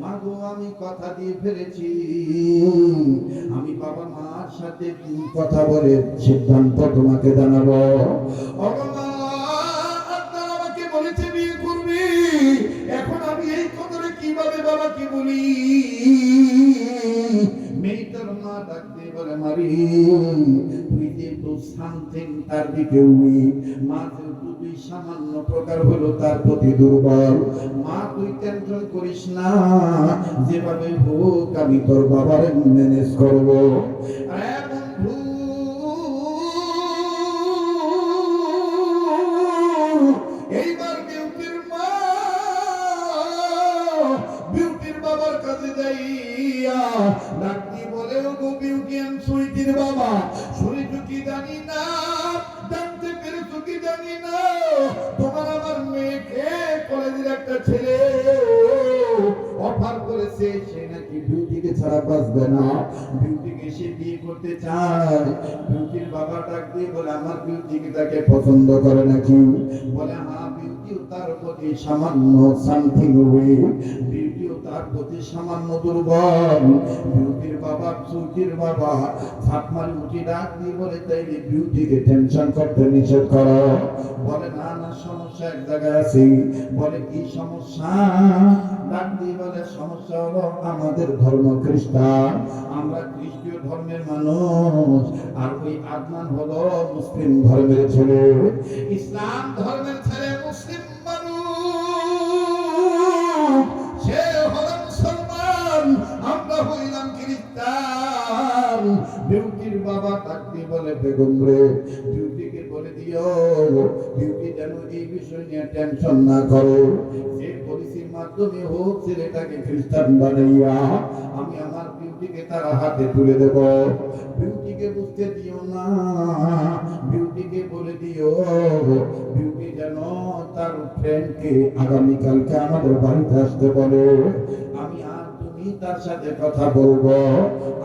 মা গো আমি কথা দিয়ে ফেলেছি, আমি বাবা মার সাথে কথা বলে সিদ্ধান্ত তোমাকে জানাবো। আপনার আমাকে বলেছে বিয়ে করবে, এখন আমি এই কথাটা কিভাবে বাবাকে বলি? মেয়েটার মা ডাকতে বলে, মারি তুই যেহেতু সামথিং তার দিকে মা যেহেতু তুই সামান্য প্রকার হলো তার প্রতি দুর্বল, মা তুই টেনশন করিস না, যেভাবে হোক আমি তোর বাবার ম্যানেজ করবো। বন্ধু, এইবার বিউটির বাবার কাছে যাইয়া ডাকতি বলে, ও গো বিউটি এন্ড সুইটির বাবা, শুনেছো কি জানি না, জানতে পেরেছো কি জানি না, তোমার আমার মেয়েকে কলেজের একটা ছেলে অফার করেছে, সে নাকি বিউটিকে ছাড়া বাঁচবে না, বিউটিকে সে বিয়ে করতে চায়। বিউটির বাবা ডাক দিয়ে বলে, আমার বিউটিকে তাকে পছন্দ করে নাকি? বলে, হ্যাঁ, বিউটিও তার প্রতি সামান্য সামথিং বিউটিও তার প্রতি সামান্য দুর্বল। বিউটির বাবা, সুইটির বাবা ছাপমারি উঠি ডাক দিয়ে বলে, তাইলে বিউটিকে টেনশন করতে নিষেধ করো। বলে, না না, সমস্যা এক জায়গায় আছে। বলে, কি সমস্যা? ডাক দিয়ে বলে, সমস্যা হলো আমাদের ধর্ম খ্রিস্টান, আমরা খ্রিস্টীয় ধর্মের মানুষ, আর ওই আদনান হলো মুসলিম ধর্মের ছেলে, ইসলাম ধর্মের ছেলে, মুসলিম মানুষ, সে হলো মুসলমান, আমরা হইলাম খ্রিস্টান। বিউটির বাবা ডাক দিয়ে বলে, বেগম রে, বিউটিকে বলে দিও বিউটি যেন এই বিষয় নিয়ে টেনশন না করো, যে পলিসির মাধ্যমে হোক ছেলেটাকে খ্রিস্টান বানাইয়া আমি আমার বিউটিকে তার হাতে তুলে দেব। বিউটিকে বুঝতে দিও না, বিউটিকে বলে দিও বিউটি যেন তার ফ্রেন্ডকে আগামীকালকে আমাদের বাড়িতে আসতে বলে, আমি আর তুমি তার সাথে কথা বলবো,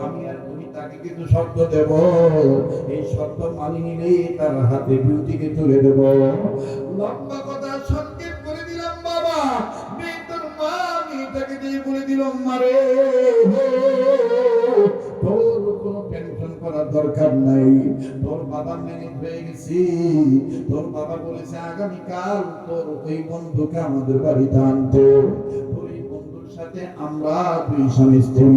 আমি আর তুমি তাকে কিন্তু শর্ত দেব, এই শর্ত মানি নিলেই তার হাতে বিউটিকে তুলে দেব। লম্বা কথা সংক্ষেপ করে দিলাম বাবা, মেয়েটার মা মেয়েটাকে দিয়ে বলে দিলাম, মারে তোর কোনো টেনশন করার দরকার নাই, তোর বাবা ম্যানেজ হয়ে গেছি, তোর বাবা বলেছে আগামীকাল তোর ওই বন্ধুকে আমাদের বাড়িতে আনতে, তোর এই বন্ধুর সাথে আমরা দুই স্বামী স্ত্রী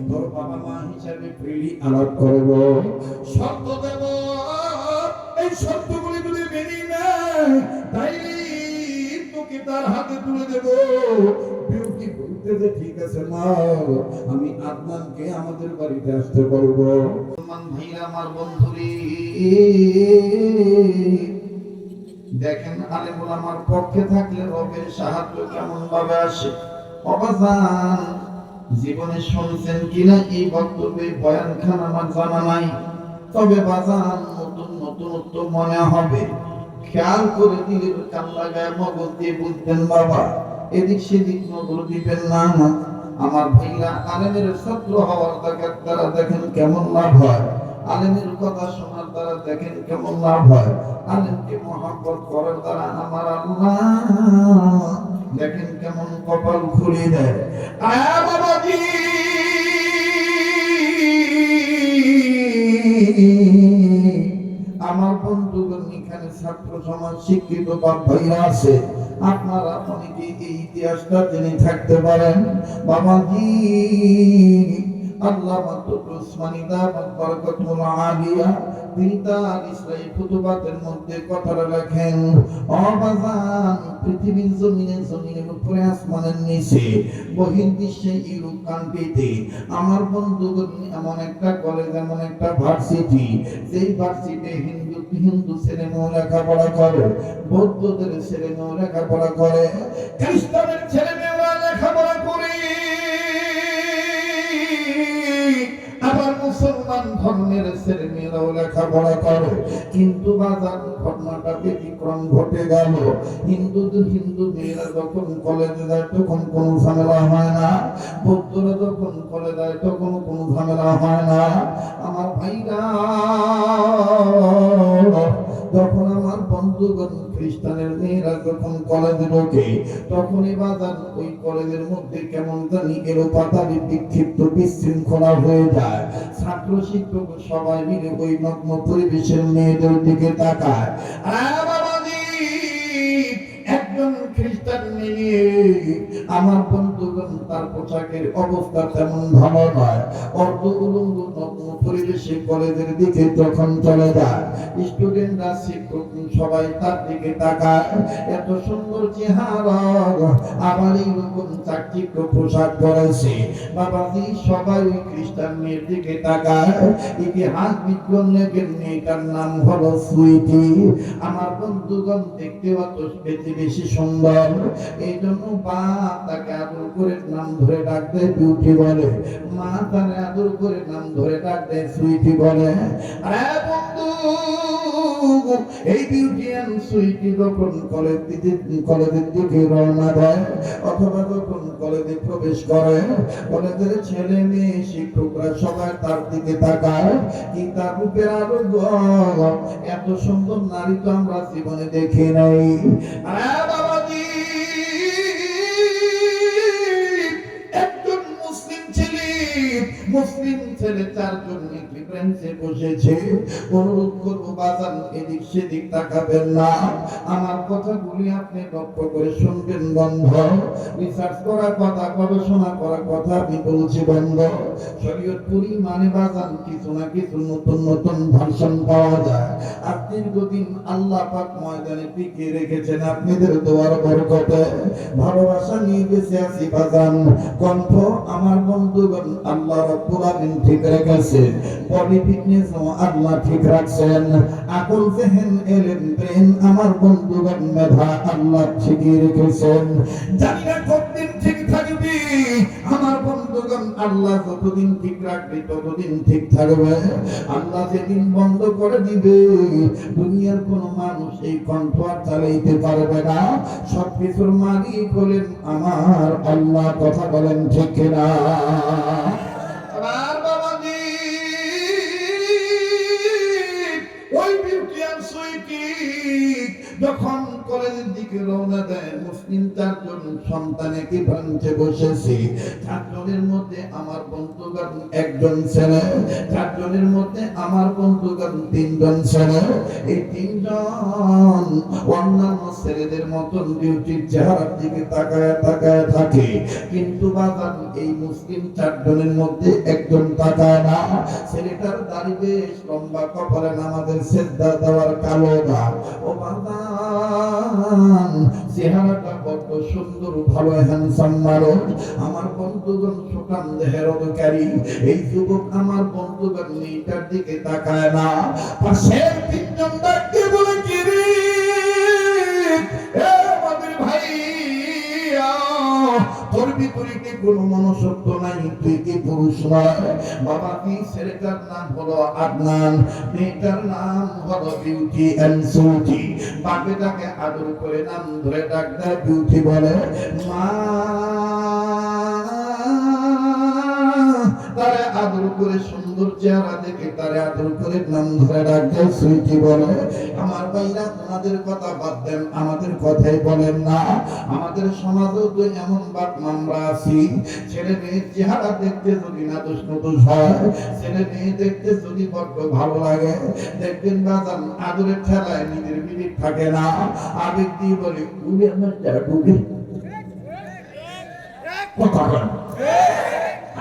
তোর বাবা মা হিসাবে ফ্রিলি আলাপ করব, শর্ত দেব, এই শর্তগুলি যদি মেনে নেয় তাইলে তোকে তার হাতে তুলে দেব। বিউটি বলতেছে, ঠিক আছে মা, আমি আদনানকে আমাদের বাড়িতে আসতে বলবো। মুসলমান ভাইরা আমার বন্ধুরে, দেখেন আলেম ওলামার পক্ষে থাকলে রবের সাহায্য কেমন ভাবে আসে। অবাজান জীবনে শুনছেন কিনা এই বক্তব্যে বয়ানখান আমার জানা নাই, তবে বাজান নতুন নতুনত্ব মনে হবে, খেয়াল করে দিলে কান লাগায় মগজ দিয়ে বুঝবেন বাবা, এদিক সেদিক নজর দিবেন না। আমার ভাইরা, আলেমের ছাত্র হওয়ার দ্বারা দেখেন কেমন লাভ হয়, আলেমের কথা শোনার দ্বারা দেখেন কেমন লাভ হয়, আলেমকে মহব্বত করার দ্বারা আমার আল্লাহ দেখেন কেমন কপাল খুলে দেয়। বাবাজি, আমার বন্ধুগণ এখানে ছাত্র সমাজ শিক্ষিত বাপ ভাইরা আছে, আপনারা অনেকে এই ইতিহাসটা জেনে থাকতে পারেন। বাবাজি, আল্লামা উসমানী দামাত বরকতুল আলিয়া তিনি তার ইসলামী ফুতুহাতের মধ্যে কথাটা লেখেন, অবাজান পৃথিবীর জমিনের উপরে আসমানের নিচে বহির্বিশ্বে ইউরোপ কান্ট্রিতে আমার বন্ধুগণ এমন একটা কলেজ, এমন একটা ভার্সিটি, যেই ভার্সিটি হিন্দু ছেলেমেয়েও লেখাপড়া করে, বৌদ্ধদের ছেলেমেয়েও লেখাপড়া করে, খ্রিস্টানের ছেলেমেয়েরা লেখাপড়া করে, আবার মুসলমান ধর্মের ছেলেমেয়েরাও লেখাপড়া করে। কিন্তু বাজার ঘটনাটা ব্যতিক্রম ঘটে গেল, হিন্দু মেয়েরা যখন কলেজে যায় তখন কোনো ঝামেলা হয় না, বৌদ্ধরা যখন কলেজে যায় তখন কোনো ঝামেলা হয় না। আমার ভাইরা, যখন আমার বন্ধুগণ খ্রিস্টানের মেয়েরা যখন কলেজে ঢোকে তখনই বাজার ওই কলেজের মধ্যে কেমন জানি এলো পাতারি বিক্ষিপ্ত বিশৃঙ্খলা হয়ে যায়। ছাত্র শিক্ষক সবাই মিলে ওই নগ্ন পরিবেশের মেয়েদের দিকে তাকায়। একজন খ্রিস্টান মেয়ে, আমার বন্ধুগণ, তার পোশাকের অবস্থা তেমন ভালো নয়, অর্ধ উলঙ্গ নগ্ন পরিবেশে কলেজের দিকে যখন চলে যায়, স্টুডেন্টরা শিক্ষক সবাই তার দিকে তাকায়। এত সুন্দর চেহারা, আবার এইরকম চাকচিক্য পোশাক পরেছে, বাবাজি সবাই ওই খ্রিস্টান মেয়ের দিকে তাকায়। ইতিহাস বিজ্ঞান লেখেন মেয়েটার নাম হলো সুইটি। আমার বন্ধুগণ দেখতে অত বেশি সুন্দর, এই জন্য বাপ তাকে আদর করে নাম ধরে ডাক দেয় বিউটি বলে, মা তার আদর করে নাম ধরে ডাক দেয় সুইটি বলে। আরে বন্ধু, এই বিউটি এন্ড সুইটি যখন কলেজের দিকে রওনা দেয় অথবা যখন কলেজে প্রবেশ করে, কলেজের ছেলে মেয়ে শিক্ষকরা সবাই তার দিকে তাকায়। কি তার রূপের আরোগ্য, এত সুন্দর নারী তো আমরা জীবনে দেখি নাই। আরে বাবাজি, একজন মুসলিম ছেলে চারজন একটি বেঞ্চে বসেছে। অনুরোধ করবো বাজান এদিক সেদিক তাকাবেন না, আমার কথাগুলি আপনি লক্ষ্য করে শুনবেন বন্ধ। রিসার্চ করা কথা, গবেষণা করা কথা আমি বলছি বন্ধ। শরীয়তপুরি মানে বাজান কিছু না কিছু নতুন নতুন ভার্সন পাওয়া যায়। আর দীর্ঘদিন আল্লাহ পাক ময়দানে টিকিয়ে রেখেছেন আপনাদের দোয়ার বরকতে। ভালোবাসা নিয়ে বেঁচে আছি বাজান। কণ্ঠ আমার বন্ধুগণ আল্লাহ রাব্বুল আলামিন ঠিক রেখেছেন, বডি ফিটনেস আল্লাহ ঠিক রাখছেন, আকল জেহেন এলেম ব্রেন আমার বন্ধুগণ মেধা আল্লাহ ঠিকই রেখেছেন। জানি না কতদিন ঠিক থাকবি আমার বন্ধুগণ, আল্লাহ যতদিন ঠিক রাখবে ততদিন ঠিক থাকবে। আল্লাহ যেদিন বন্ধ করে দিবে দুনিয়ার কোন মানুষ এই কণ্ঠ আর চালাইতে পারবে না। সবকিছুর মালিক হলেন আমার আল্লাহ। কথা বলেন ঠিক কিনা? আমার বাবাজি, ওই বিউটি আর সুইটি যখন কলেজের দিকে রওনা দেয়, মুসলিম চারজন সন্তান একই ব্রাঞ্চে বসেছে। চারজনের মধ্যে আমার বন্ধুগণ একজন ছেলে, চারজনের মধ্যে আমার বন্ধুগণ তিনজন ছেলে। এই তিনজন অন্যান্য ছেলেদের মতন বিউটির চেহারার দিকে তাকায় তাকায় থাকে, কিন্তু বাজান এই মুসলিম চারজনের মধ্যে একজন তাকায় না। ছেলেটার দাড়ি বেশ লম্বা, কপালে নামাজের সেজদা দেওয়ার কালো দাগ। ও বাজান, চেহারাটা বড্ড সুন্দর, ভালো হ্যান্ডসাম মানুষ। আমার বন্ধুগণ সুঠাম দেহের অধিকারী। এই যুবক আমার বন্ধুগণ মেয়েটার দিকে তাকায় না। পাশের তিনজন ডাকতে বলে, কি রে আমাদের ভাইয়া, তোর ভিতরে কি কোনো মনুষ্যত্ব নাই? তুই কি পুরুষ নয়? বাবা কি ছেলেটার নাম হলো আদনান, মেয়েটার নাম হলো বিউটি এন্ড সুইটি। বাকিটাকে আদর করে নাম ধরে ডাক দেয় বিউটি বলে, মা তারে আদর করে সুন্দর চেহারা দেখে তারে আদর করে নাম ধরে ডাক দেয় সুইটি বলে। আমার ভাইরা, ওনাদের কথা বাদ দেন, আমাদের কথাই বলেন না। আমাদের সমাজেও তো এমন বাপ আমরা আছি, ছেলে মেয়ের চেহারা দেখতে যদি না দোষ হয়, ছেলে মেয়ে দেখতে যদি বড্ড ভালো লাগে, দেখবেন বাজান আদরের ঠেলায় নিজের বিবেক থাকে না, আবেগ দিয়ে বলে উনি আমার ডুবে কথা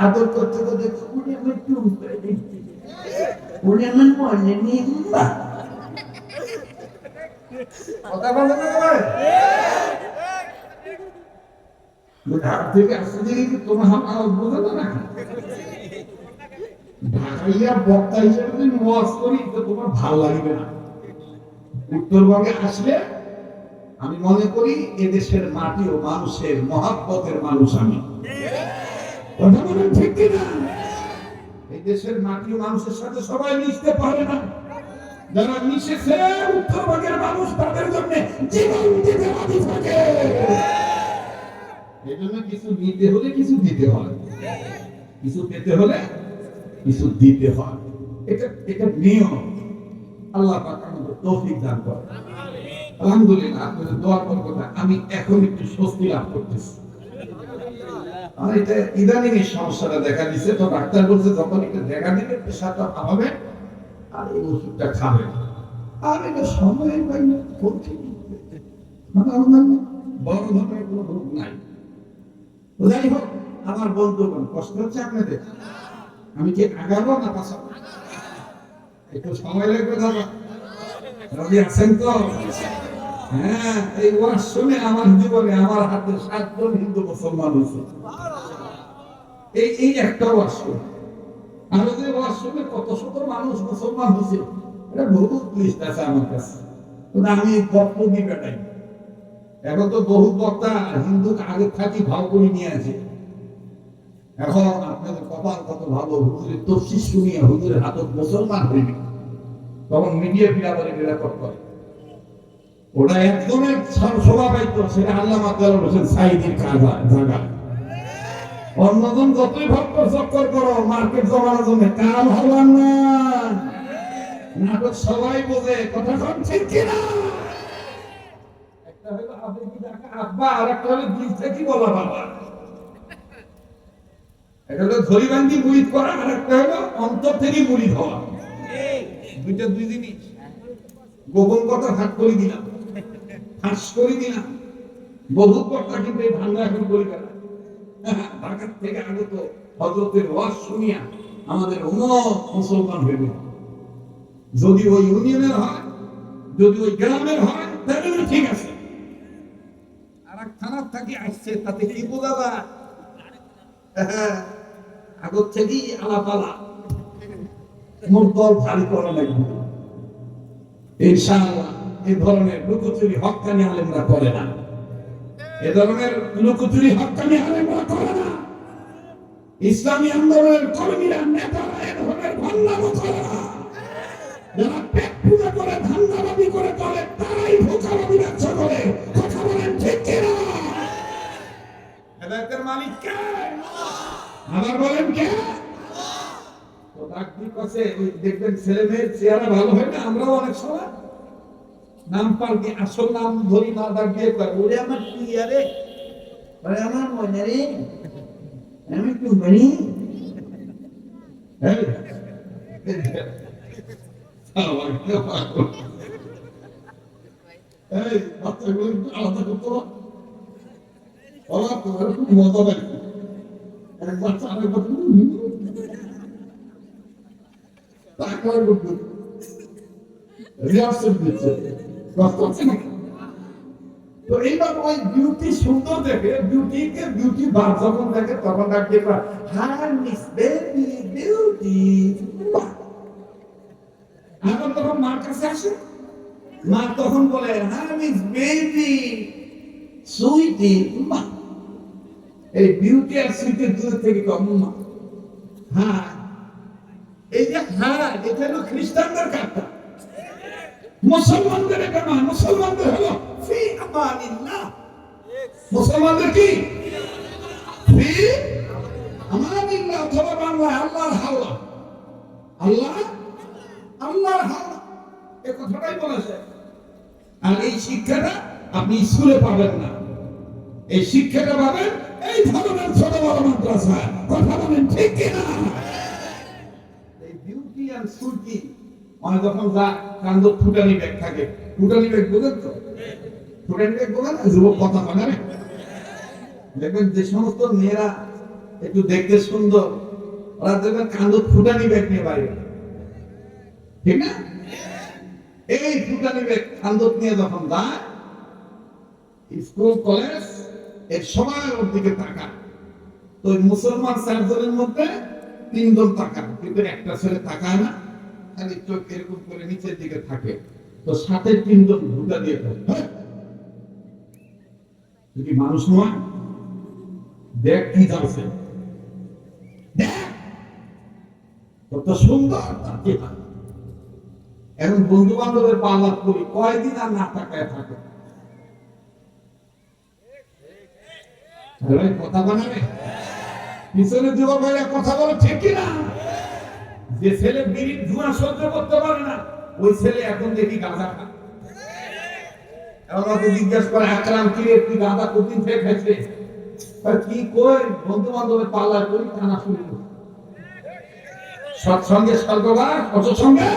আদর করতে করতে উনি আমার ডুবে উনি আমার মনে নিম্বা কথা বলে না। ঢাকা থেকে আসতে দেখি তোমার আওয়াজ বোঝা না। ঢাকাইয়া বক্তা হিসেবে যদি ওয়াজ করি তো তোমার ভালো লাগবে না। উত্তরবঙ্গে আসলে আমি মনে করি এদেশের মাটি ও মানুষের মহাব্বতের মানুষ আমি। কথা বলেন ঠিক কিনা? এই দেশের মাটি ও মানুষের সাথে সবাই মিশতে পারে না। যারা মিশেছে উত্তরবঙ্গের মানুষ, তাদের জন্য জীবন দিতে রাজি থাকে। এই জন্য কিছু নিতে হলে কিছু দিতে হয়, কিছু পেতে হলে কিছু দিতে হয়। এটা নিয়ম। আল্লাহ পাক আমাদের তৌফিক দান করেন। আলহামদুলিল্লাহ আপনাদের দোয়ার বরকতে আমি এখন একটু স্বস্তি লাভ করতেছি। আর এটা ইদানিং এই সমস্যাটা দেখা দিচ্ছে, তো ডাক্তার বলছে যখন এটা দেখা দিবে পেশাটা হবে আর এই ওষুধটা খাবে। আর এটা সময় পাই না, করছি বড় ধরনের কোনো রোগ নাই। যাই হোক আমার বন্ধুগণ, কষ্ট হচ্ছে আপনাদের? আমি কি আগাবো না পাশাবো? একটু সময় লাগবে দাদা, রাজি আছেন তো? হ্যাঁ, এই ওয়াজ শুনে আমার জীবনে আমার হাতে 7 জন হিন্দু মুসলমান হয়েছে। এই একটা ওয়াজ শুনে আরো যে ওয়াজ শুনে কত শত মানুষ মুসলমান হয়েছে, এটা বহুত লিস্ট আছে আমার কাছে। আমি বক্তব্য দিই বেটাই, এখন তো বহু বক্তা হিন্দু আগে থাকি ভাব করে নিয়ে আছে। এখন আপনাদের কপাল কত ভালো, হুজুরের তফসির শুনিয়ে হুজুরের হাতত মুসলমান হইবে, তখন মিডিয়া বিরাবারে রেকর্ড করে। ওটা একজনের স্বভাবায়িত, সেটা আল্লামা দেওয়ার হোসেন সাইদির জায়গা। অন্যজন যতই ভক্ত চক্কর করো মার্কেট জমানোর জন্য, কাম হবার না। নাটক সবাই বোঝে, কথা কন ঠিক কিনা? একটা হলো আবেগী ডাকা আব্বা, আর একটা হলো দিল থেকে বলা বাবা। একটা হলো ধরিবান্ধি মুরিদ করা, আর একটা হলো অন্তর থেকে মুরিদ হওয়া। দুইটা দুই জিনিস। গোপন কথা ভাগ করে দিলাম, ফাঁস করে দিলাম। বহুত কথা কিন্তু এই ধান্দা এখন করি না। ঢাকার থেকে আগত হযরতের ওয়াজ শুনিয়া আমাদের মুসলমান হইব। যদি ওই ইউনিয়নের হয়, যদি ওই গ্রামের হয়, তাহলে ঠিক আছে। আর এক থানার থাকি আসছে, তাতে কি বোঝা যায়? আগত থেকেই আলাপালা মোর দল ভারী করা লাগবে ইনশাআল্লাহ। এই ধরনের লুকোচুরি হক্কানি আলেমরা করে না, এ ধরনের লুকোচুরি হক্কানি আলেমরা করে না। ইসলামী আন্দোলনের কর্মীরা, নেতারা এ ধরনের ভণ্ডামি করে না। যারা পেট পূজা করে, ধান্দাবাদী করে চলে, তারাই ভোকাবাদী ব্যবসা করে। কথা বলেন ঠিক কিনা? হেদায়েতের মালিক কে? আবার বলেন কে? তো ডাকদিক আছে, ওই দেখবেন ছেলে মেয়ের চেহারা ভালো হয় না, আমরাও অনেক সময় নাম পাল্টে আসল নাম ধরি না, ডাক দিয়ে কয় ওরে আমার প্রিয়া রে, ওরে আমার মনে রে, আমি একটু মনি। এই বাচ্চাগুলো একটু আলাদা করতে হবে, তোমার খুব মজা লাগবে। এক বাচ্চা আরেক বাচ্চা তাকায় করতে রিহার্সাল দিচ্ছে, কষ্ট হচ্ছে না? তো এইবার ওই বিউটি সুন্দর দেখে, বিউটিকে বিউটি বার যখন দেখে তখন ডাকিয়ে হাই মিস বেবি বিউটি। এখন তখন মার কাছে আসে, মা তখন বলে হাই মিস বেবি সুইটি। এই বিউটি আর সুইটের দূর থেকে কম মা। হ্যাঁ, এই যে হ্যাঁ, এটা হলো খ্রিস্টানদের কাটা, মুসলমানদের এটা নয়। মুসলমানদের হলো ফি আমানিল্লাহ। মুসলমানদের কি? ফি আমানিল্লাহ, অথবা বাংলায় আল্লাহর হাওলা। আল্লাহ আল্লাহর হাওলা, এই কথাটাই বলেছে। আর এই শিক্ষাটা আপনি স্কুলে পাবেন না, এই শিক্ষাটা পাবেন এই ধরনের ছোট বড় মাদ্রাসায়। কথা বলেন ঠিক কিনা? এই বিউটি আর সুইটি মানে যখন যা কান্দ ফুটানি ব্যাগ থাকে, ফুটানি ব্যাগ বোঝেন তো? ফুটানি ব্যাগ বোঝেন না? যুবক কথা বলে না, দেখবেন যে সমস্ত মেয়েরা একটু দেখতে সুন্দর, ওরা দেখবেন কান্দ ফুটানি ব্যাগ নিয়ে বাইরে, ঠিক না? এই ফুটানি ব্যাগ কান্দ নিয়ে যখন যায় স্কুল কলেজ, এর সময় ওর দিকে তাকায়। তো ওই মুসলমান 4 জনের মধ্যে 3 জন তাকায়, কিন্তু একটা ছেলে তাকায় না, খালি চোখ এরকম করে নিচের দিকে থাকে। তো সাথে 3 জন ঢুকা দিয়ে থাকে, যদি মানুষ নয় দেখ কি যাচ্ছে, দেখ কত সুন্দর তার চেহারা। এখন বন্ধু বান্ধবের পাল্লা করি, কয়দিন আর না তাকায় থাকে। কথা বানাবে পিছনে যুবক ভাইরা, কথা বলো ঠিক কিনা? যে ছেলে বিড়ির ধোঁয়া সহ্য করতে পারে না, ওই ছেলে এখন দেখি গাঁজা খায়। আমাকে জিজ্ঞেস করে আকরাম কি রে তুই গাঁদা কতদিন থেকে খাইছে কি কই বন্ধু বান্ধবের পাল্লা করি টানা শুরু করি সৎসঙ্গে স্বর্গবাস অসৎসঙ্গে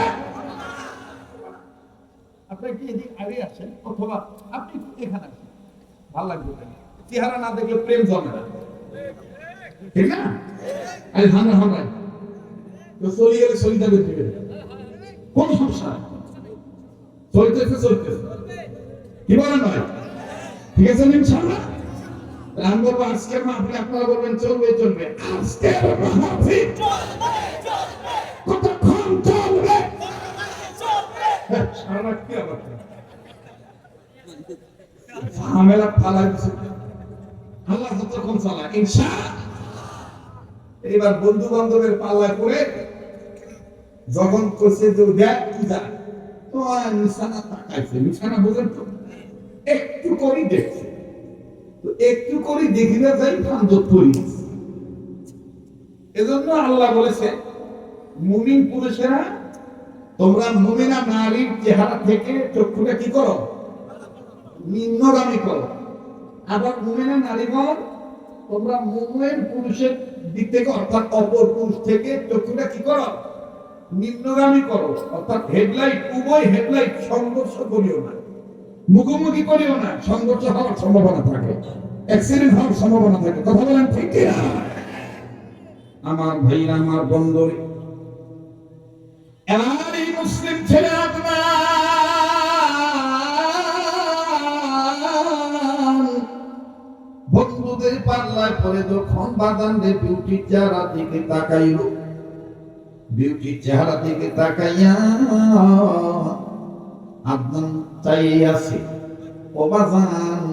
আপনি কি এদিক আগে আসেন অথবা আপনি এখানে আসেন ভালো লাগবে চেহারা না দেখলে প্রেম জমে না ঠিক না আরে হামরা হামরা তো চলে গেলে চলিতে দিবে কোন সমস্যা চলতেছে কি বলেন ভাই ঠিক আছে ইনশাআল্লাহ আমি বলবো আজকের মাহফিল আপনারা বলবেন চলবে আজকের মাহফিল কতক্ষণ চলবে সারা কি আবার ঝামেলা ফালাই দিচ্ছে আল্লাহ যতক্ষণ চালা ইনশাআল্লাহ এবার বন্ধু বান্ধবের পাল্লা করে যখন করছে যে দেখ কি যা তো নিশানা তাকাইছে নিশানা বোঝেন তো একটু করেই দেখছে তো একটু করে দেখিলে যাই কান্দত করি এজন্য আল্লাহ বলেছে মুমিন পুরুষেরা তোমরা মুমিনা নারীর চেহারা থেকে চক্ষুটা কি করো নিম্নগামী করো আবার মুমিনা নারীগণ তোমরা মুমিন পুরুষের দিক থেকে অর্থাৎ অপর পুরুষ থেকে চক্ষুটা কি করো নিম্নগামী করো অর্থাৎ হেডলাইট উভয় হেডলাইট সংঘর্ষ করিও না মুখোমুখি করিও না সংঘর্ষ হওয়ার সম্ভাবনা থাকে অ্যাক্সিডেন্ট হওয়ার সম্ভাবনা থাকে কথা বলেন ঠিক কিনা আমার ভাইরা আমার বন্ধুরে এই মুসলিম ছেলে বন্ধুদের পাল্লায় পরে যখন বাদানদের বিউটির চেহারা দিকে তাকাইল বিউটির চেহারা দিকে তাকাইয়া আদনান চাই আছে ও বাজান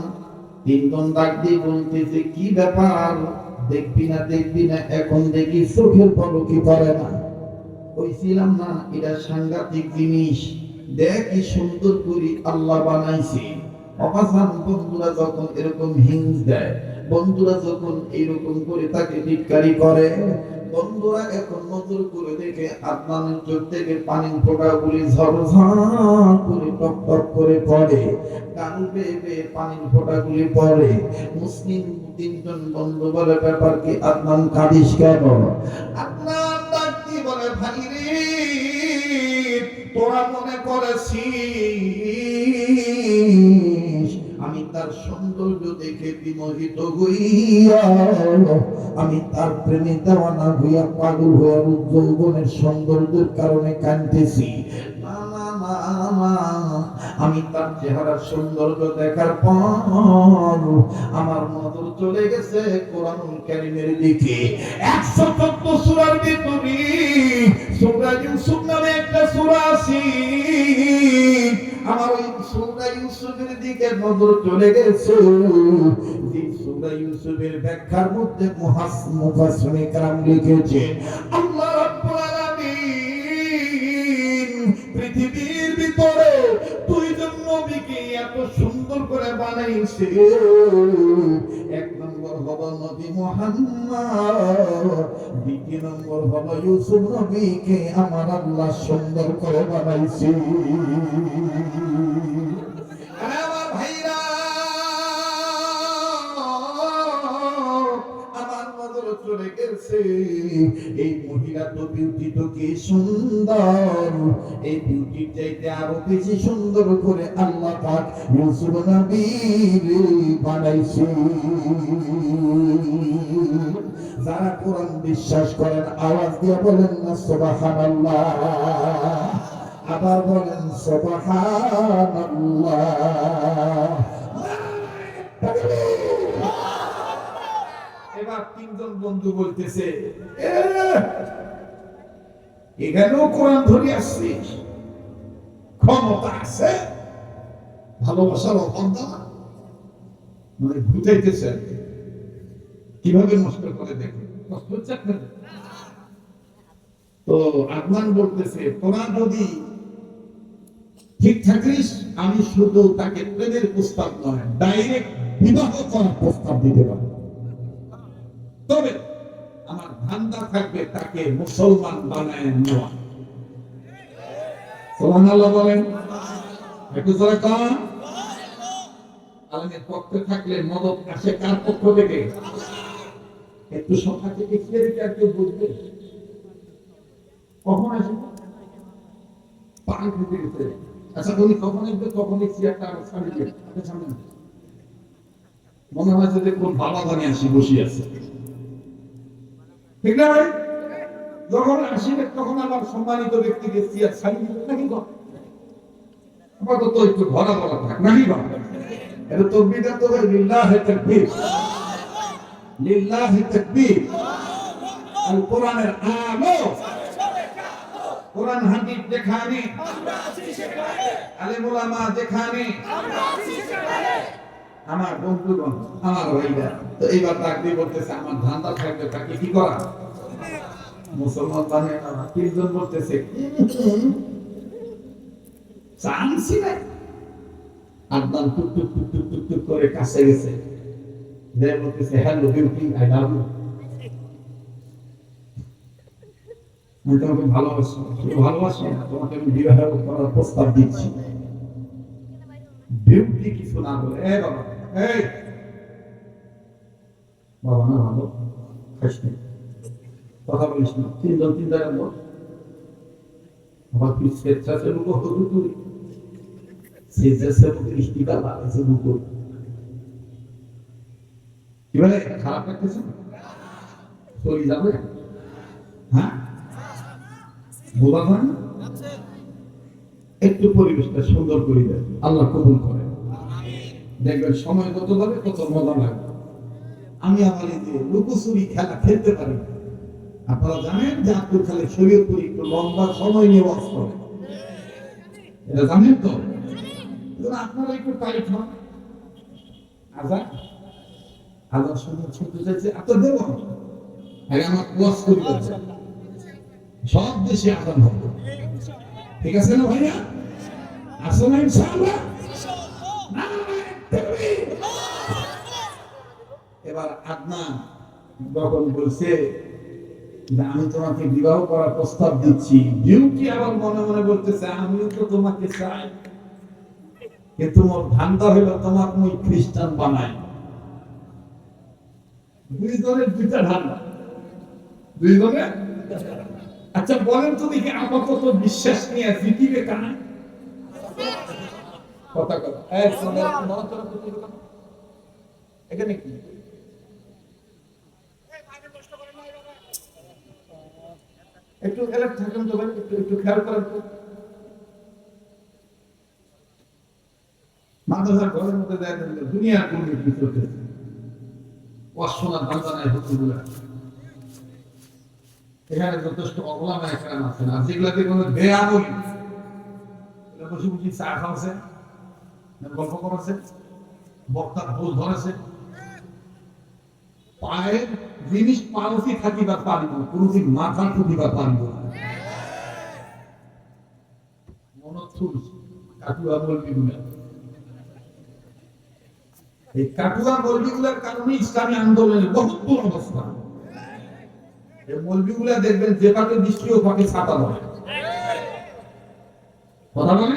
তিনজন ডাক দিয়ে বলতেছে কি ব্যাপার দেখবি না এখন দেখি চোখের পলকে পড়ে না কইছিলাম না এটা সাংঘাতিক জিনিস দেখ কি সুন্দর করে আল্লাহ বানাইছে অবাসান বন্ধুরা যখন এরকম হিংস দেয় বন্ধুরা যখন এইরকম করে তাকে টিটকারি করে বন্ধুরা এখন নজর করে দেখে আদনানের চোখ থেকে পানির ফোঁটাগুলি ঝরঝর করে টপ টপ করে পড়ে কান বেয়ে পানির ফোঁটাগুলি পড়ে মুসলিম তিনজন বন্ধু বলে ব্যাপার কি আদনান কাঁদিস কেন আদনান ডাকতি বলে ভাই রে তোরা মনে করেছিস আমি তার সৌন্দর্য দেখে বিমোহিত হইয়া আমি তার প্রেমে দেওয়ানা হইয়া পাগল হইয়া যৌবনের সৌন্দর্যের কারণে কাঁদতেছি আমি তার চেহারার সৌন্দর্য দেখার পর আমার নজর চলে গেছে কোরআনুল কারীমের দিকে 114 সূরার ভিতরে সূরা ইউসুফ নামে একটা সূরা আছে আমার ওই সূরা ইউসুফের দিকে নজর চলে গেছে যে সূরা ইউসুফের ব্যাখ্যার মধ্যে মুফাসসিরিনে کرام লিখেছে আল্লাহ রাব্বুল আলামিন পৃথিবীর ভিতরে দুইজন নবীকে এত সুন্দর করে বানাইছে এক নম্বর হলো নবী মুহাম্মদ দ্বিতীয় নম্বর হলো ইউসুফ নবীকে আমার আল্লাহ সুন্দর করে বানাইছে আমার ভাইরা আমার নজর চলে গেছে এই মহিলা তো বিউটি তো কি সুন্দর এই বিউটির চাইতে আরো বেশি সুন্দর করে আল্লাহ পাক ইউসুফ নবীকে বানাইছে যারা কোরআন বিশ্বাস করেন আওয়াজ দিয়ে বলেন না সুবহানাল্লাহ আবার বলেন সুবহানাল্লাহ এবার তিনজন বন্ধু বলতেছে এখানেও কোরআন ধরে আসছে ক্ষমতা আছে ভালোবাসার অবদান মানে বুঝাইতেছে কিভাবে নষ্ট করে দেখে নষ্ট হচ্ছে আপনাদের তো আদনান বলতেছে তোরা যদি ঠিক থাকিস আমি শুধু তাকে প্রেমের প্রস্তাব নয় ডাইরেক্ট বিবাহ করার প্রস্তাব দিতে পারি তবে আমার ধান্দা থাকবে তাকে মুসলমান বানায় নেওয়া সুবহানাল্লাহ বলেন একটু জোরে কান আলেমের পক্ষে থাকলে মদত আসে কার পক্ষ থেকে? একটু সংখ্যাকে দেখিয়ে দিতে আর কেউ বুঝবে কখন আসবে? পান খেতে গেছে। আচ্ছা উনি কখন আসবে? তখন এই চেয়ারটা আমার সামনে দিয়ে আপনার সামনে মনে হয় যে কোন বাবা গানে আসি বসে আছে, ঠিক না ভাই? যখন আসিবে তখন আমার সম্মানিত ব্যক্তিকে চেয়ার ছাড়িয়ে দিবে নাকি? আপাতত একটু ভরা ভরা থাক নাকি বা এটা তকবীর তো ভাই, লিল্লাহি তাকবীর, লিল্লাহি তাকবীর। আল কোরআনের আলো, কোরআন হাদিস যেখানে, আলেম ওলামা যেখানে, আমার বন্ধুগণ, আমার ভাইরা, তো এইবার ডাক দিয়ে বলতেছে আমার ধান্দা থাকবে, তাকে কি করা? মুসলমান বানিয়ে না। তিনজন বলতেছে চান্সই নাই। আদনান টুক টুক টুক টুক টুক টুক করে কাছে গেছে, যে বলতেছে hello beauty, I love you. আমি তোমাকে ভালোবাসি, শুধু ভালোবাসি না, তোমাকে আমি বিবাহ করার প্রস্তাব দিচ্ছি। বিউটি কিছু না বলে, এ বাবা, এই বাবা না ভালো খাস নি, কথা বলিস না, তিনজন তিন জায়গায় বল। আবার তুই স্বেচ্ছাসেবক হবি, তুই স্বেচ্ছাসেবক দৃষ্টিটা বাড়াইছে দুপুর। কি বলে খারাপ লাগতেছে? চলে যাবে? হ্যাঁ বোঝা যায় না? একটু পরিবেশটা সুন্দর করে দেয়, আল্লাহ কবুল করে। দেখবেন সময় যত যাবে তত মজা লাগবে। আমি আমার এই যে লুকোচুরি খেলা খেলতে পারি। আপনারা জানেন যে আব্দুল খালেক শরীয়তপুরি একটু লম্বা সময় নিয়ে বাস করে, এটা জানেন তো? আপনারা একটু টাইট হন। আজান আজান শুনতে চাইছে, আপনার দেব আগে আমার ওয়াজ করে দিচ্ছে, সব দেশে আজান হবে, ঠিক আছে না ভাইয়া? আসো না ইনশাআল্লাহ? এবার আদনান যখন বলছে যে আমি তোমাকে বিবাহ করার প্রস্তাব দিচ্ছি, বিউটি আবার মনে মনে বলতেছে আমিও তো তোমাকে চাই, কিন্তু মোর ধান্দা হলো তোমাকে মই খ্রিস্টান বানাই। দুইজনের দুইটা ধান্দা, দুইজনের। আচ্ছা বলেন তো দেখি আপাতত বিশ্বাস নিয়ে জিতিবে কানা? কথা কথা এখানে কি একটু এলাক থাকেন তো ভাই, একটু একটু খেয়াল করেন তো। মাদ্রাসার ঘরের মধ্যে দেখেন দুনিয়ার দুর্নীতি চলতেছে, অশোনার ধান্দা নাই হুজুরগুলা। এখানে যথেষ্ট অবলামা এখানে আছেন, আর যেগুলাতে কোনো বেআমলি বসে বসে চা খাওয়াছে, গল্প করেছে, বক্তার ভুল ধরেছে, পায়ের জিনিস পালসি থাকিবার পারিব, কোনদিন মাথা ঠুকিবার পারিব না। মনথুর কাটুয়া মলবিগুলা, এই কাটুয়া মলবিগুলার কারণে ইসলামী আন্দোলনের বহুত অবস্থা। এই মলবিগুলা দেখবেন যে পাকে দৃষ্টি ও পাকে ছাতা ধরে, কথা বলে।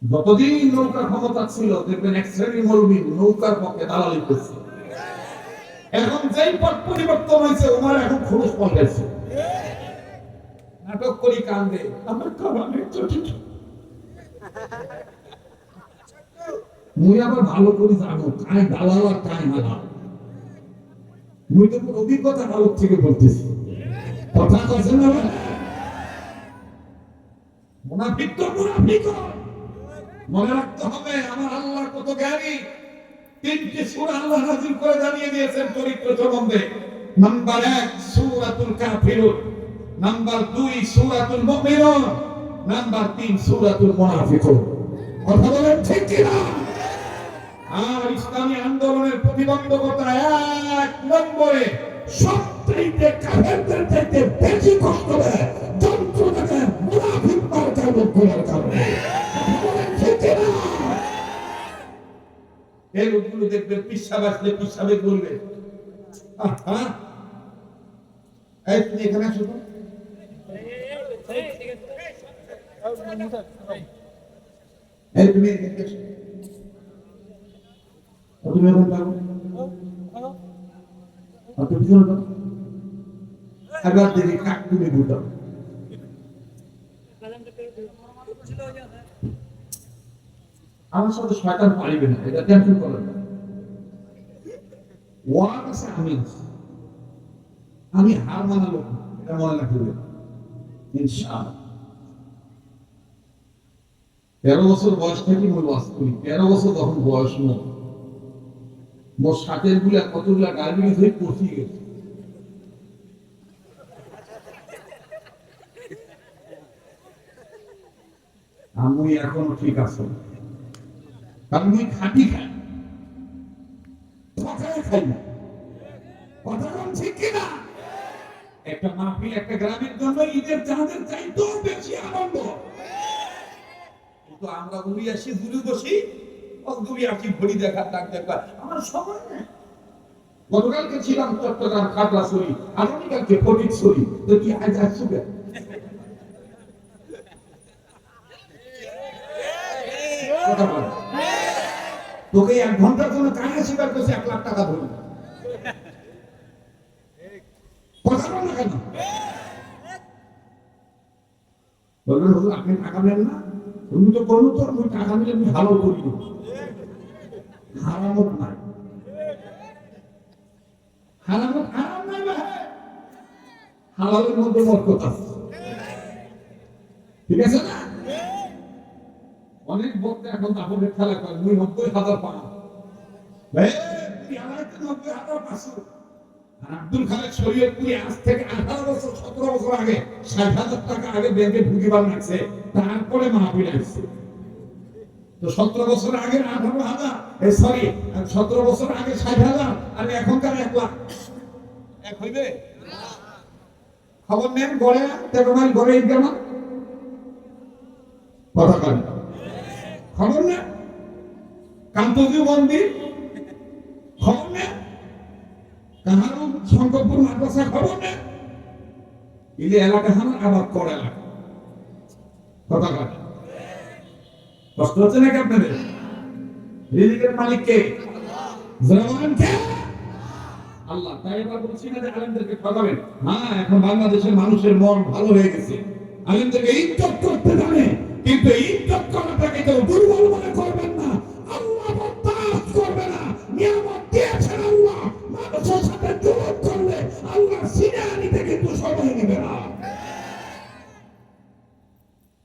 যতদিন নৌকা ক্ষমতা ছিল দেখবেন এক শ্রেণীর মৌলবী নৌকার পক্ষে দালালি করছে। এখন যেই পথ পরিবর্তন হয়েছে ওনার এখন খরচ পাল্টাইছে, নাটক করি কান্দে আমার কারণে। মুই আবার ভালো করে জানো কায় দালাল আর কায় মালাল। মুই তো অভিজ্ঞতা আলোক থেকে বলতেছি, কথা কথা না। মুনাফিক তো মুনাফিক, মনে রাখতে হবে আমার আল্লাহ কত জ্ঞানী। তিনটি সূরা আল্লাহ নাযিল করে জানিয়ে দিয়েছেন চরিত্র সম্বন্ধে। নাম্বার 1 সূরাতুল কাফিরুন, নাম্বার 2 সূরাতুল মুমিনুন, নাম্বার 3 সূরাতুল মুনাফিকুন। কথা বলেন ঠিক কি না? আর ইসলামী আন্দোলনের প্রতিবন্ধকতা 1 নম্বরে সবচেয়ে কাফেরদের থেকে বেশি কষ্ট দেয় যন্ত্রণাকে মুনাফিক মার্কার লোকগুলোর কারণে। এই লোকগুলো দেখবেন পিসাব আসলে পিসাবে বলবে এই তুমি এখানে আসো তো, এই তুমি এখানে আসো। তুমি এখন যাও আর তুমি পিছনে যাও এবার দেখি কাক তুমি বুঝাও আমার সাথে শয়তান পারিবে না এটা টেনশন করেন না ওয়ান আছে আমি হার মানালো এটা মনে রাখবে ইনশাআল্লাহ 13 বছর বয়স থেকে মই ওয়াজ করি 13 বছর তখন বয়স মোর সাথের গুলা কতগুলা ডায়াবেটিস হয়ে পড়ছি গেছে আমি এখনো ঠিক আছে কারণ আমি খাঁটি খাই কথাই খাই না কথা কোন ঠিক কিনা একটা মাহফিল একটা গ্রামের জন্য ঈদের চাঁদের চাইতেও বেশি আনন্দ তো আমরা উড়ি আসি দূরে বসি অদূরে আসি ঘড়ি দেখার ডাক দেখা আমার সময় নেই গতকালকে ছিলাম চট্টগ্রাম খাগড়াছড়ি আগামীকালকে ফটিকছড়ি তো কি আজ আসবে কথা বল তোকে 1 ঘন্টার জন্য কানে স্বীকার করছে 1 লাখ টাকা ধরুন কথা বল না কেন বলবেন হুজুর আপনি টাকা নেন না তুমি তো বললো তো আমি টাকা নিলে আমি ভালো করি হারামত নাই হারামত হারাম নাই ভাই হালালের মধ্যে বরকত আছে ঠিক আছে না অনেক বক্তা এখন আপনাদের খেলা করে 90,000 পান ভাই তুই আমাকে 90,500 আব্দুল খালেক শরীয়তপুরি আজ থেকে 18 বছর 17 বছর আগে 60,000 টাকা আগে ব্যাংকে ঢুকিবার লাগছে তারপরে মাহফিল আসছে তো 17 বছর আগে 18,000 সরি 17 বছর আগে 60,000 আর এখনকার 1 লাখ এক হইবে খবর নেন গড়ে 13 মাইল গড়ে কেমন কথা বলেন খবর না কান্তজি মন্দির খবর না কাহারু শঙ্করপুর মাদ্রাসা খবর না ইলে এলাকা আমার আবার কর এলাকা কথা বলেন কষ্ট হচ্ছে নাকি আপনাদের রিজিকের মালিক কে জনগণ কে আল্লাহ তাই এবার বলছি না যে আলেমদেরকে ঠকাবেন হ্যাঁ এখন বাংলাদেশের মানুষের মন ভালো হয়ে গেছে আলেমদেরকে ইজ্জত করতে জানে কিন্তু ইজ্জত করাটাকে কেউ দুর্বল মনে করবেন না আল্লাহ বরদাস্ত করবে না নিয়ামত দিয়েছেন আল্লাহ মানুষের সাথে জুলুম করলে আল্লাহ সিনে আনিতে কিন্তু সময় নেবে না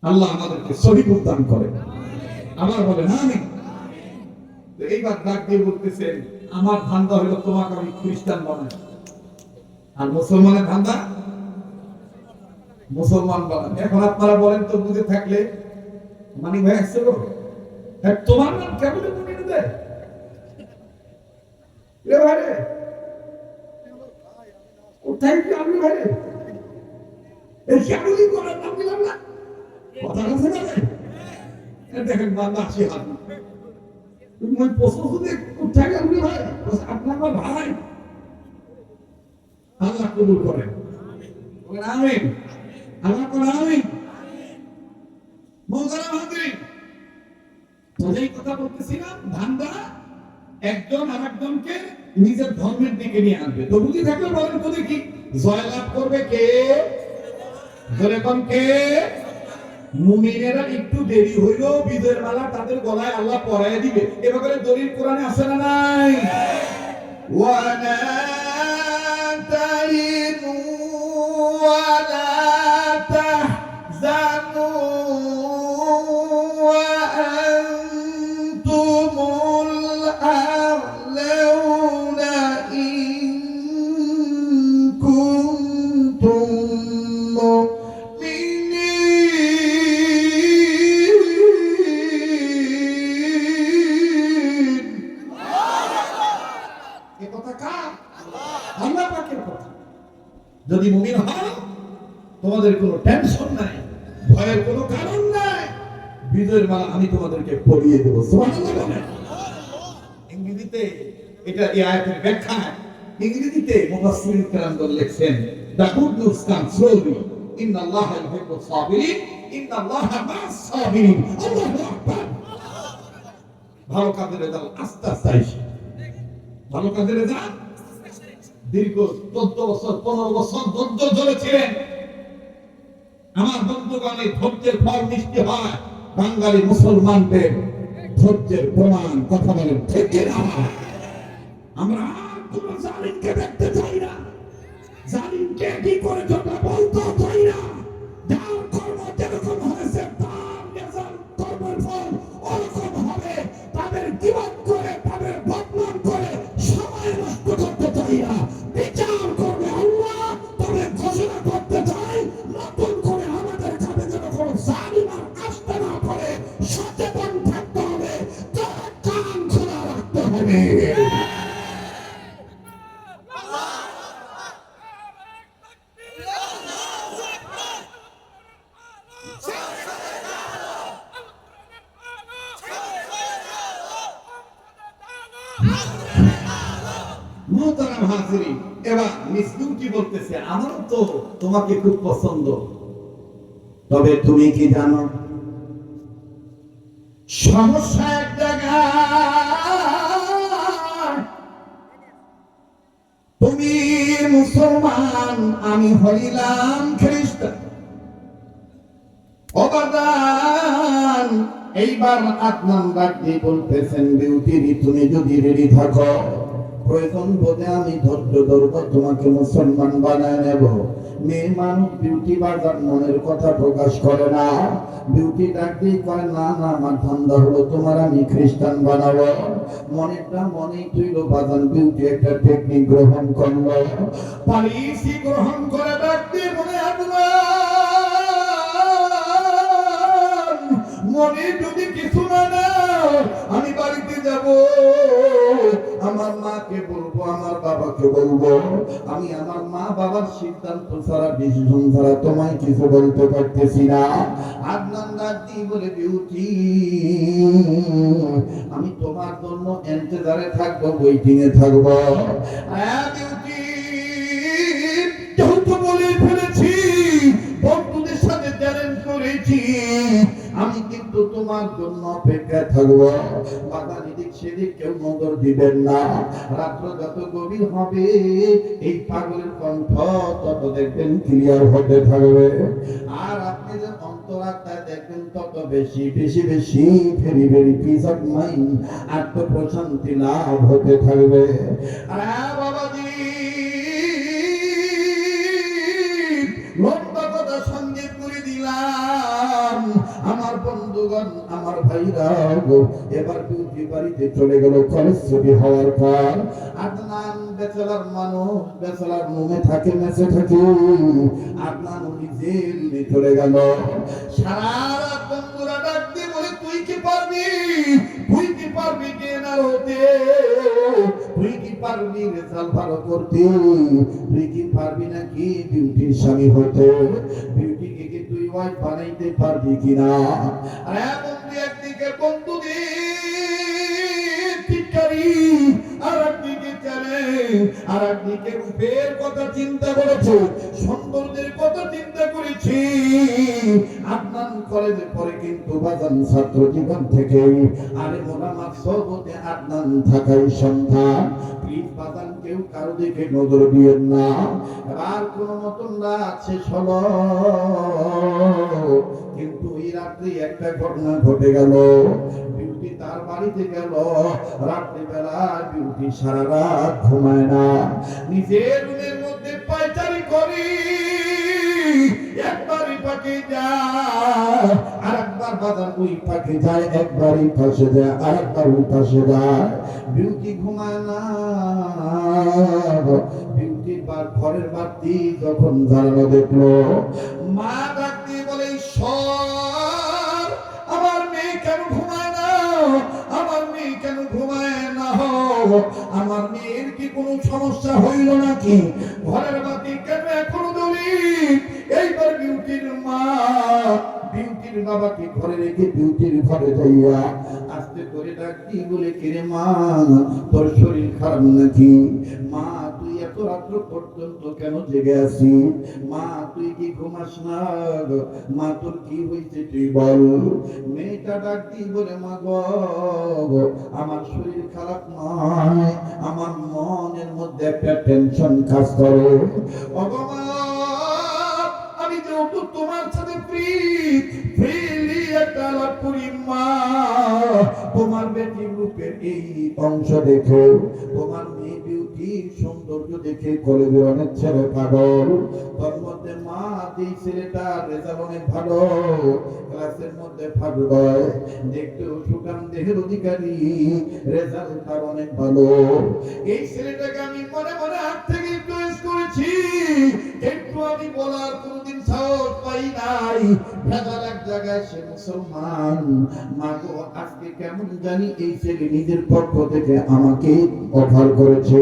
আল্লাহ আমাদেরকে সহি প্রদান করে আমার বলেন আমিন তো এইবার ডাক দিয়ে বলতেছেন আমার ধান্দা হলো তোমাকে আমি খ্রিস্টান বানাই আর মুসলমানের ধান্দা মুসলমান বানাই এখন আপনারা বলেন তো বুঝে থাকলে মানি ভাই আসছিল তোমার নাম কেমন মনে নেবে রে ভাই রে কোথায় কি আমি ভাই রে এই কেমনই করার নাম দিলাম না কথা আছে না দেখেন বান্দা আসি হাত তুমি ওই প্রশ্ন শুনে কোথায় আপনি ভাই আপনার আমার ভাই আল্লাহ কবুল করেন বলেন আমিন আল্লাহ করেন আমিন মোহতারাম হাজিরিন তো যেই কথা বলতেছিলাম ধান্দা একজন আরেকজনকে নিজের ধর্মের দিকে নিয়ে আনবে তো বুঝি থাকলে বলেন তো দেখি জয়লাভ করবে কে ধরে কোন কে মুমিনেরা একটু দেরি হইল বিজয়ের মালা তাদের গলায় আল্লাহ পরায় দিবে এভাবে দলিল কোরআনে আছে না নাই ওয়ালা তাইনু ওয়ালা তাহজানু ওয়া আনতুমুল আ'লাউনা ইন কুনতুম যদি মুমিন হও তোমাদের কোনো টেনশন নাই ভয়ের কোনো কারণ নাই বিজয়ের মালা আমি তোমাদেরকে পরিয়ে দেব সুবহানাল্লাহ ইংরেজিতে এটা এই আয়াতের ব্যাখ্যা ইংরেজিতে মুফাসসিরিন কেরামগণ লিখছেন the good news comes slowly ইন্নাল্লাহা ইউহিব্বুস সাবিরিন ইন্নাল্লাহা মা'আস সাবিরিন আল্লাহু আকবার ভালো কাজের রেজাল্ট আস্তে আস্তে আসে ভালো কাজের রেজাল্ট দীর্ঘ 14 বছর 15 বছর ধৈর্য ধরেছিলেন। আমার বন্ধুগণের ধৈর্যের ফল মিষ্টি হয়। বাঙালি মুসলমানদের ধৈর্যের প্রমাণ কথা বলেন ঠিক কিনা? আমরা কোন জালিমকে দেখতে চাই না, জালিমকে কি করে তোমরা বলতে চাই না। যার কর্ম যেরকম হয়েছে তার রেজাল্ট কর্মের ফল ওরকম হবে। তাদের জীবন করে তাদের বদনাম করে সময় নষ্ট করতে চাই না। বিচার করবে আল্লাহ, তবে ঘোষণা করতে চাই নতুন করে আমাদের কাছে যেন কোনো জালিম আর আসতে না পারে। সচেতন থাকতে হবে, কান খোলা রাখতে হবে। মোহতারাম হাজিরিন, এবার মিস বিউটি বলতেছে আমারও তো তোমাকে খুব পছন্দ, তবে তুমি কি জানো সমস্যা এক জায়গায়, তুমি মুসলমান আমি হইলাম খ্রিস্টান। অবাদান এইবার আদনান ডাক দিয়ে বলতেছেন বিউটি তুমি যদি রেডি থাকো প্রয়োজন বোধে আমি ধৈর্য ধরব, তোমাকে মুসলমান বানায় নেব। মেয়ে মানুষ বিউটি বাজার মনের কথা প্রকাশ করে না। বিউটি ডাক দিয়ে কয় না না আমার ধান্দা হলো তোমার আমি খ্রিস্টান বানাবো। মনেরটা মনেই তুইল বাজান বিউটি একটা টেকনিক গ্রহণ করলো, পলিসি গ্রহণ করে ডাক দিয়ে মনে মনে যদি কিছু না আমি বাড়িতে যাব, আমার মাকে বলবো আমার বাবাকে বলবো, আমি আমার মা বাবার সিদ্ধান্ত ছাড়া ডিসিশন ছাড়া তোমায় কিছু বলতে পারতেছি না। আদনান রাজি বলে বিউটি আমি তোমার জন্য এন্তেজারে থাকবো, ওয়েটিং এ থাকবো। বিউটি যেহেতু বলে ফেলেছি, বন্ধুদের সাথে চ্যালেঞ্জ করেছি, আমি কিন্তু তোমার জন্য অপেক্ষায় থাকবো। বাগান এদিক সেদিক কেউ নজর দিবেন না। রাত্র যত গভীর হবে এই পাগলের কণ্ঠ তত দেখবেন ক্লিয়ার হতে থাকবে, আর আপনি যে অন্তরাত্মায় দেখবেন তত বেশি বেশি বেশি very very peace of mind আত্মপ্রশান্তি লাভ হতে থাকবে। বাবাজি লম্বা কথা সঙ্গে করে দিলাম। আমার বন্ধুগণ আমার ভাইরা এবার বিউটি বাড়িতে চলে গেল কলেজ ছুটি হওয়ার পর। আদনান ব্যাচেলর মানুষ, ব্যাচেলর রুমে থাকে, মেসে থাকে। আদনান নিজের রুমে চলে গেল। সারা রাত বন্ধুরা ডাক দিয়ে বলে তুই কি পারবি, তুই কি পারবি ট্রেনার হতে, তুই কি পারবি রেজাল্ট ভালো করতে, তুই কি পারবি নাকি বিউটির স্বামী হতে, বিউটিকে কি তুই ওয়াইফ বানাইতে পারবি কিনা। আরে বন্ধু একদিকে বন্ধুদের টিটকারি, আর একদিকে চলে, আর একদিকে রূপের কথা চিন্তা করেছে, সৌন্দর্যের কথা চিন্তা করেছি। আদনান কলেজে পরে কিন্তু বাজান ছাত্র জীবন থেকে আরে মোলামাত সহবতে আদনান থাকাই সন্ধান। প্লিজ বাজান কেউ কারো দিকে নজর দিয়েন না। এবার কোন মতন রাত শেষ হলো, কিন্তু এই রাত্রে একটা ঘটনা ঘটে গেল। বিউটি তার বাড়িতে গেল, রাত্রিবেলা বিউটি সারা রাত ঘুমায় না, নিজের রুমের মধ্যে পায়চারি করে। একবারই পাকে যায়, আর একবার বাজার ওই পাকে যায়, একবারই পাশে যায়, আর একবার ওই পাশে যায়। বিউটি ঘুমায় না। বিউটির ঘরের বাতি যখন জ্বালানো দেখলো, মা ডাক দিয়ে বলে ঈশ্বর আমার মেয়ে কেন ঘুমায় না, আমার মেয়ে কেন ঘুমায় না, আমার মেয়ের কি কোনো সমস্যা হইল নাকি, ঘরের বাতি কেন এখনো জ্বলি। এইবার বিউটির মা বিউটির বাবাকে ঘরে রেখে বিউটির ঘরে যাইয়া আস্তে করে ডাক দিয়ে বলে কিরে মা তোর শরীর খারাপ নাকি। মা তুই এত রাত্র পর্যন্ত কেন জেগে আছি? মা তুই কি ঘুমাস না? মা তোর কি হয়েছে তুই বল। মেয়েটা ডাক দিয়ে বলে, মা গো, আমার শরীর খারাপ নয়, আমার মনের মধ্যে একটা টেনশন কাজ করে। ভগবান, আমি যেহেতু তোমার সাথে ফ্রিলি একটা আলাপ করি মা, তোমার বেটির রূপের এই অংশ দেখে, তোমার মেয়ে বিউটির সৌন্দর্য দেখে কলেজের অনেক ছেলে পাগল। তোর মধ্যে মা, যেই ছেলেটার রেজাল্ট অনেক ভালো, ক্লাসের মধ্যে ফার্স্ট হয়, দেখতেও সুঠাম দেহের অধিকারী, রেজাল্ট তার অনেক ভালো, এই ছেলেটাকে আমি মনে মনে হাত থেকে চয়েস করেছি, কিন্তু আমি বলার কোনদিন সাহস পাই নাই। ভেজাল এক জায়গায় সে মুসলমান। মা গো, আজকে কেমন জানি এই ছেলে নিজের পক্ষ থেকে আমাকে অফার করেছে।